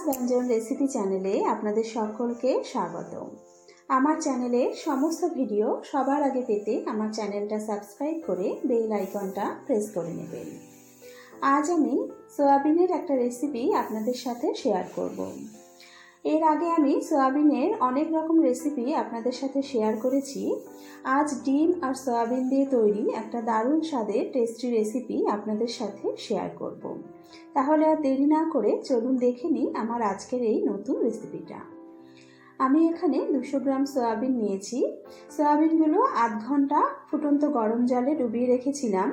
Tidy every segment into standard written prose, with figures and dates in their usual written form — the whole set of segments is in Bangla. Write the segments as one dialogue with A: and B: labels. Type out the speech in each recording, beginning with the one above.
A: ব্যঞ্জন রেসিপি চ্যানেলে আপনাদের সকলকে স্বাগত। আমার চ্যানেলের সমস্ত ভিডিও সবার আগে পেতে আমার চ্যানেলটা সাবস্ক্রাইব করে বেল আইকনটা প্রেস করে নেবেন। আজ আমি সয়াবিনের একটা রেসিপি আপনাদের সাথে শেয়ার করব। এর আগে আমি সয়াবিনের অনেক রকম রেসিপি আপনাদের সাথে শেয়ার করেছি। আজ ডিম আর সয়াবিন দিয়ে তৈরি একটা দারুণ স্বাদের টেস্টি রেসিপি আপনাদের সাথে শেয়ার করব। তাহলে আর দেরি না করে চলুন দেখে নিই আমার আজকের এই নতুন রেসিপিটা। আমি এখানে 200 গ্রাম সয়াবিন নিয়েছি। সয়াবিনগুলো আধ ঘন্টা ফুটন্ত গরম জলে ডুবিয়ে রেখেছিলাম।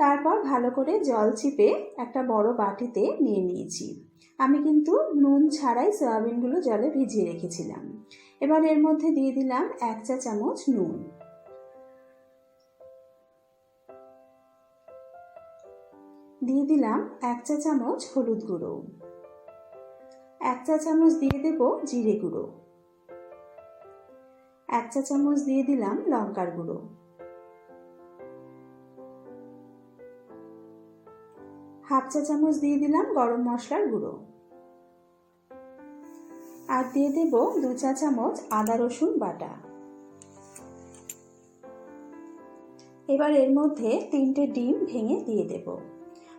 A: তারপর ভালো করে জল চিপে একটা বড় বাটিতে নিয়ে নিয়েছি। আমি কিন্তু নুন ছাড়াই সয়াবিনগুলো জলে ভিজিয়ে রেখেছিলাম। এবার এর মধ্যে দিয়ে দিলাম 1 চা চামচ নুন, দিয়ে দিলাম 1 চা চামচ হলুদ গুঁড়ো, 1 চা চামচ দিয়ে দেব জিরে গুঁড়ো, 1 চা চামচ দিয়ে দিলাম লঙ্কার গুঁড়ো, হাফ চা চামচ দিয়ে দিলাম গরম মশলার গুঁড়ো, আর দিয়ে দেব 2 চা চামচ আদা রসুন বাটা। এবার এর মধ্যে 3টে ডিম ভেঙে দিয়ে দেব।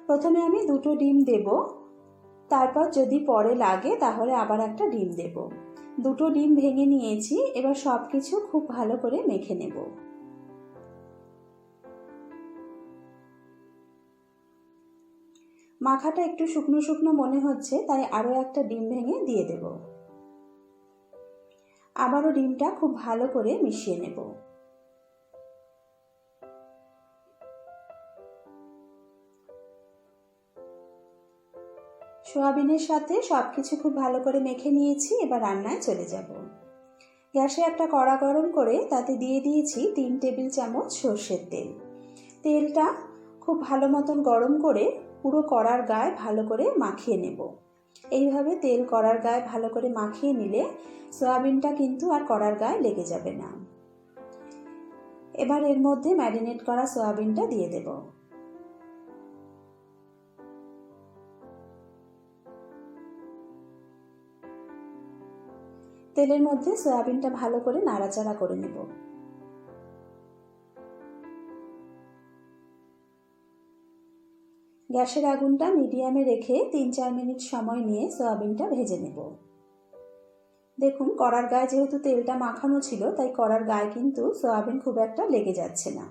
A: প্রথমে আমি 2টো ডিম দেব, তারপর যদি পরে লাগে তাহলে আবার একটা ডিম দেব। 2টো ডিম ভেঙে নিয়েছি। এবার সব কিছু খুব ভালো করে মেখে নেব। মাখাটা একটু শুকনো শুকনো মনে হচ্ছে, তাই আরও একটা ডিম ভেঙে দিয়ে দেব। আবারও ডিমটা খুব ভালো করে মিশিয়ে নেব। সোয়াবিনের সাথে সবকিছু খুব ভালো করে মেখে নিয়েছি। এবার রান্নায় চলে যাব। গ্যাসে একটা কড়া গরম করে তাতে দিয়ে দিয়েছি 3 টেবিল চামচ সর্ষের তেল। তেলটা খুব ভালো মতন গরম করে পুরো কড়ার গায়ে ভালো করে মাখিয়ে নেব। এইভাবে তেল কড়ার গায়ে ভালো করে মাখিয়ে নিলে সয়াবিনটা কিন্তু আর কড়ার গায়ে লেগে যাবে না। এবার এর মধ্যে ম্যারিনেট করা সয়াবিনটা দিয়ে দেব। তেলের মধ্যে সয়াবিনটা ভালো করে নাড়াচাড়া করে নেব। গ্যাসের আগুনটা মিডিয়ামে রেখে 3-4 মিনিট সময় নিয়ে সয়াবিনটা ভেজে নেব। দেখুন, কড়ার গায়ে যেহেতু তেলটা মাখানো ছিল, তাই কড়ার গায়ে কিন্তু সয়াবিন খুব একটা লেগে যাচ্ছে না।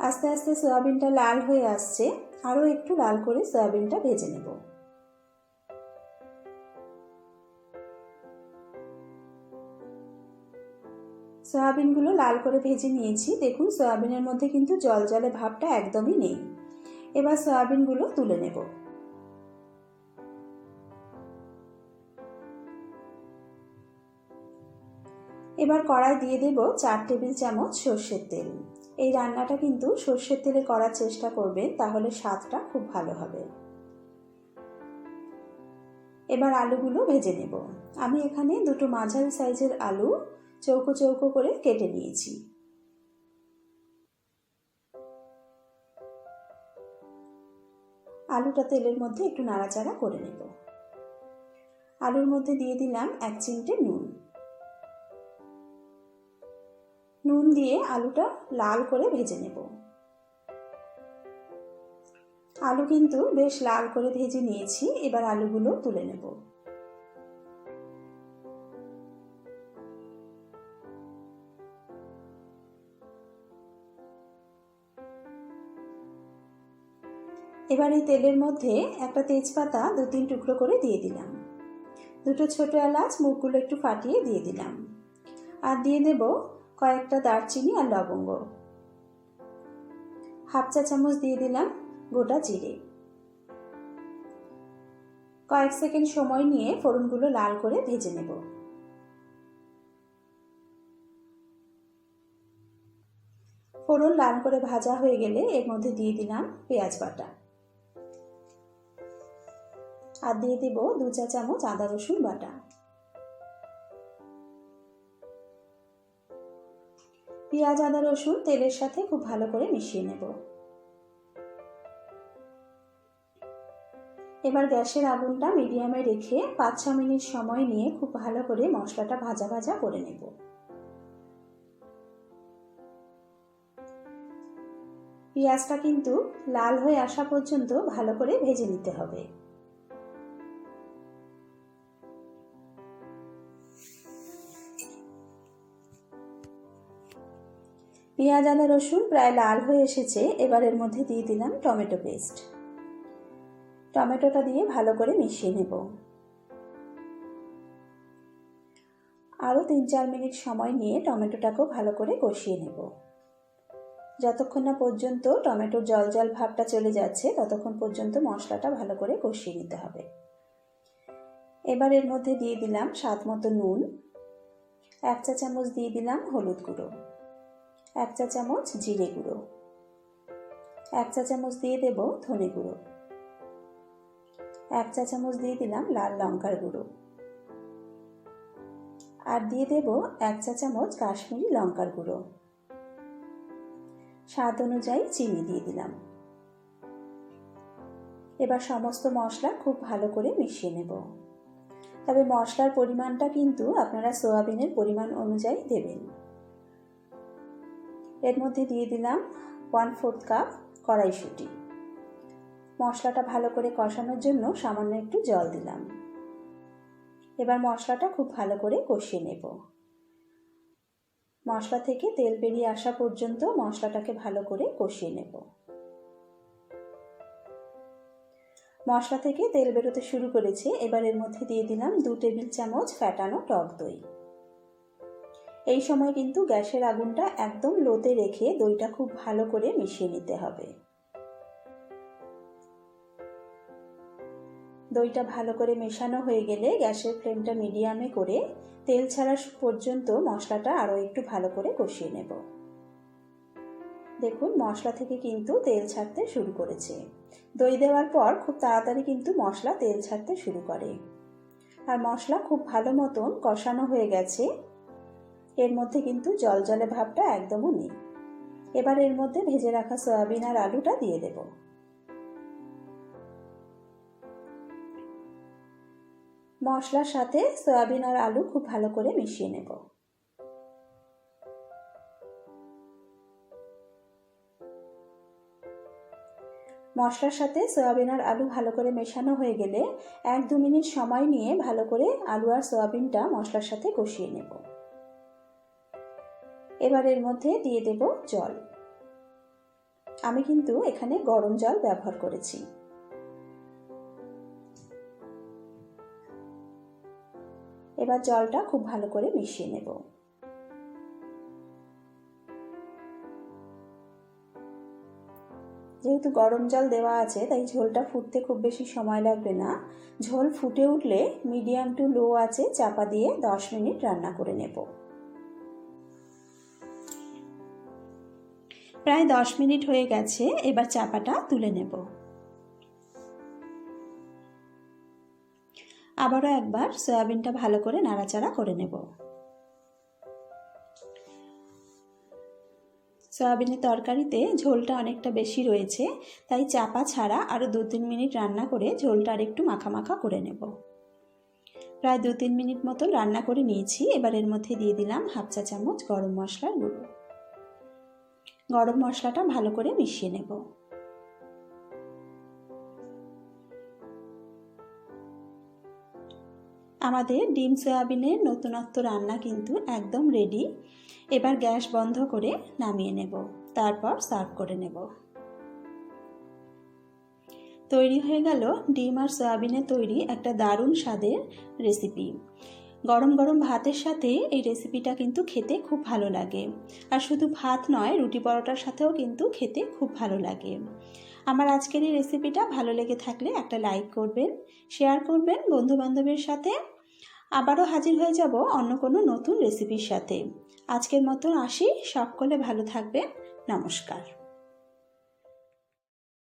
A: আস্তে আস্তে সয়াবিনটা লাল হয়ে আসছে। আরও একটু লাল করে সয়াবিনটা ভেজে নেব। সয়াবিনগুলো লাল করে ভেজে নিয়েছি। দেখুন, সয়াবিনের মধ্যে কিন্তু জল জলে ভাবটা একদমই নেই। এবার সয়াবিনগুলো তুলে নেব। এবার কড়াই দিয়ে দেব 4 টেবিল চামচ সর্ষের তেল। এই রান্নাটা কিন্তু সর্ষের তেলে করার চেষ্টা করবেন, তাহলে স্বাদটা খুব ভালো হবে। এবার আলুগুলো ভেজে নেব। আমি এখানে 2টো মাঝারি সাইজের আলু চৌকো চৌকো করে কেটে নিয়েছি। আলুটা তেলের মধ্যে একটু নাড়াচাড়া করে নেব। আলুর মধ্যে দিয়ে দিলাম 1 চিমটে নুন। নুন দিয়ে আলুটা লাল করে ভেজে নেব। আলু কিন্তু বেশ লাল করে ভেজে নিয়েছি। এবার আলুগুলো তুলে নেব। এবার এই তেলের মধ্যে একটা তেজপাতা 2-3 টুকরো করে দিয়ে দিলাম। 2টো ছোট এলাচ মুখগুলো একটু ফাটিয়ে দিয়ে দিলাম। আর দিয়ে দেব কয়েকটা দারচিনি আর লবঙ্গ। হাফ চা চামচ দিয়ে দিলাম গোটা জিরে। কয়েক সেকেন্ড সময় নিয়ে ফোড়নগুলো লাল করে ভেজে নেব। ফোড়ন লাল করে ভাজা হয়ে গেলে এর মধ্যে দিয়ে দিলাম পেঁয়াজ বাটা। আর দিয়ে দেব 2 চা চামচ আদা রসুন বাটা। পেঁয়াজ আদা রসুন তেলের সাথে খুব ভালো করে মিশিয়ে নেব। এবার গ্যাসের আগুনটা মিডিয়ামে রেখে 5-6 মিনিট সময় নিয়ে খুব ভালো করে মশলাটা ভাজা ভাজা করে নেব। পেঁয়াজটা কিন্তু লাল হয়ে আসা পর্যন্ত ভালো করে ভেজে নিতে হবে। পেঁয়াজ আদা রসুন প্রায় লাল হয়ে এসেছে। এবার এর মধ্যে দিয়ে দিলাম টমেটো পেস্ট। টমেটোটা দিয়ে ভালো করে মিশিয়ে নেব। আরও 3-4 মিনিট সময় নিয়ে টমেটোটাকেও ভালো করে কষিয়ে নেব। যতক্ষণ না পর্যন্ত টমেটোর জল জল ভাবটা চলে যাচ্ছে ততক্ষণ পর্যন্ত মশলাটা ভালো করে কষিয়ে নিতে হবে। এবার এর মধ্যে দিয়ে দিলাম স্বাদ মতো নুন, 1 চা চামচ দিয়ে দিলাম হলুদ গুঁড়ো, 1 চা চামচ জিরে গুঁড়ো, 1 চা চামচ দিয়ে দেব ধনে গুঁড়ো, 1 চা চামচ দিয়ে দিলাম লাল লঙ্কার গুঁড়ো, আর দিয়ে দেব 1 চা চামচ কাশ্মীরি লঙ্কার গুঁড়ো। স্বাদ অনুযায়ী চিনি দিয়ে দিলাম। এবার সমস্ত মশলা খুব ভালো করে মিশিয়ে নেব। তবে মশলার পরিমাণটা কিন্তু আপনারা সয়াবিনের পরিমাণ অনুযায়ী দেবেন। এর মধ্যে দিয়ে দিলাম 1/4 কাপ কড়াইশুঁটি। মশলাটা ভালো করে কষানোর জন্য সামান্য একটু জল দিলাম। এবার মশলাটা খুব ভালো করে কষিয়ে নেব। মশলা থেকে তেল বেরিয়ে আসা পর্যন্ত মশলাটাকে ভালো করে কষিয়ে নেব। মশলা থেকে তেল বেরোতে শুরু করেছে। এবার এর মধ্যে দিয়ে দিলাম 2 টেবিল চামচ ফ্যাটানো টক দই। এই সময় কিন্তু গ্যাসের আগুনটা একদম লোতে রেখে দইটা খুব ভালো করে মিশিয়ে নিতে হবে। দইটা ভালো করে মেশানো হয়ে গেলে গ্যাসের ফ্লেমটা মিডিয়ামে করে তেল ছাড়া পর্যন্ত মশলাটা আরও একটু ভালো করে কষিয়ে নেব। দেখুন মশলা থেকে কিন্তু তেল ছাড়তে শুরু করেছে। দই দেওয়ার পর খুব তাড়াতাড়ি কিন্তু মশলা তেল ছাড়তে শুরু করে। আর মশলা খুব ভালো মতন কষানো হয়ে গেছে। এর মধ্যে কিন্তু জলজলে ভাবটা একদমও নেই। এবার এর মধ্যে ভেজে রাখা সয়াবিন আর আলুটা দিয়ে দেব। মশলার সাথে সয়াবিন আর আলু খুব ভালো করে মিশিয়ে নেব। মশলার সাথে সয়াবিন আর আলু ভালো করে মেশানো হয়ে গেলে 1-2 মিনিট সময় নিয়ে ভালো করে আলু আর সয়াবিনটা মশলার সাথে কষিয়ে নেব। এবার এর মধ্যে দিয়ে দেব জল। আমি কিন্তু এখানে গরম জল ব্যবহার করেছি। এবার জলটা খুব ভালো করে মিশিয়ে নেব। যেহেতু গরম জল দেওয়া আছে তাই ঝোলটা ফুটতে খুব বেশি সময় লাগবে না। ঝোল ফুটে উঠলে মিডিয়াম টু লো আঁচে চাপা দিয়ে 10 মিনিট রান্না করে নেব। প্রায় 10 মিনিট হয়ে গেছে। এবার চাপাটা তুলে নেব। আবারও একবার সয়াবিনটা ভালো করে নাড়াচাড়া করে নেব। সয়াবিনের তরকারিতে ঝোলটা অনেকটা বেশি রয়েছে, তাই চাপা ছাড়া আরও 2-3 মিনিট রান্না করে ঝোলটা আর একটু মাখা মাখা করে নেব। প্রায় 2-3 মিনিট মতো রান্না করে নিয়েছি। এবার এর মধ্যে দিয়ে দিলাম 1/2 চা চামচ গরম মশলার গুঁড়ো। গরম মশলাটা ভালো করে মিশিয়ে নেব। আমাদের ডিম সয়াবিনের নতুনত্ব রান্না কিন্তু একদম রেডি। এবার গ্যাস বন্ধ করে নামিয়ে নেব, তারপর সার্ভ করে নেব। তৈরি হয়ে গেল ডিম আর সয়াবিনের তৈরি একটা দারুণ স্বাদের রেসিপি। গরম গরম ভাতের সাথে এই রেসিপিটা কিন্তু খেতে খুব ভালো লাগে। আর শুধু ভাত নয়, রুটি পরোটার সাথেও কিন্তু খেতে খুব ভালো লাগে। আমার আজকের এই রেসিপিটা ভালো লেগে থাকলে একটা লাইক করবেন, শেয়ার করবেন বন্ধুবান্ধবের সাথে। আবারও হাজির হয়ে যাব অন্য কোনো নতুন রেসিপির সাথে। আজকের মতো আসি। সকলে ভালো থাকবেন। নমস্কার।